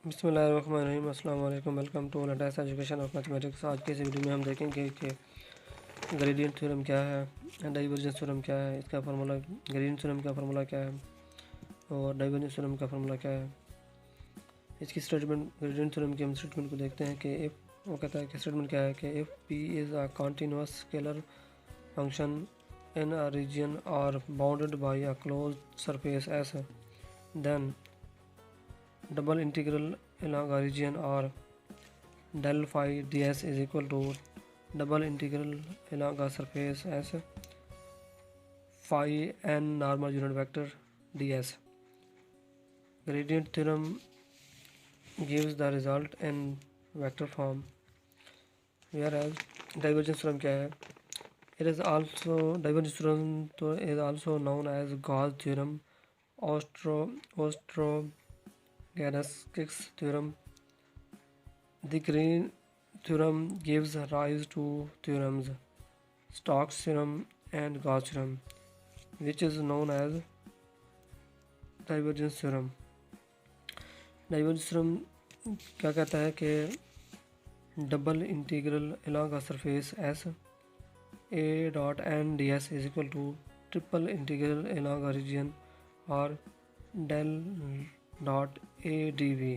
बिस्मिल्लाहिर्रहमानिर्रहीम, अस्सलाम वालेकुम। Welcome to latest education of mathematics. आज के इस वीडियो में हम देखेंगे कि ग्रेडियंट थ्योरम क्या है, डाइवर्जेंस थ्योरम क्या है, इसका फार्मूला, ग्रेडियंट थ्योरम का फार्मूला क्या है और डाइवर्जेंस थ्योरम का फार्मूला क्या है। इसकी स्टेटमेंट, ग्रेडियंट थ्योरम की हम स्टेटमेंट को देखते हैं कि इफ़, वो कहता है कि स्टेटमेंट क्या है कि if P is a continuous scalar function in a region or bounded by a closed surface S, then double integral along a region or del phi ds is equal to double integral along a surface S phi n normal unit vector ds. Gradient theorem gives the result in vector form, whereas divergence theorem क्या है? It is also, divergence theorem is also known as Gauss theorem, Ostrogradskis theorem. The green theorem gives rise to theorems Stokes theorem and Gauss theorem, which is known as divergence theorem. Divergence theorem क्या कहता है कि double integral along a surface S a dot n ds is equal to triple integral along a region or del dot a dv.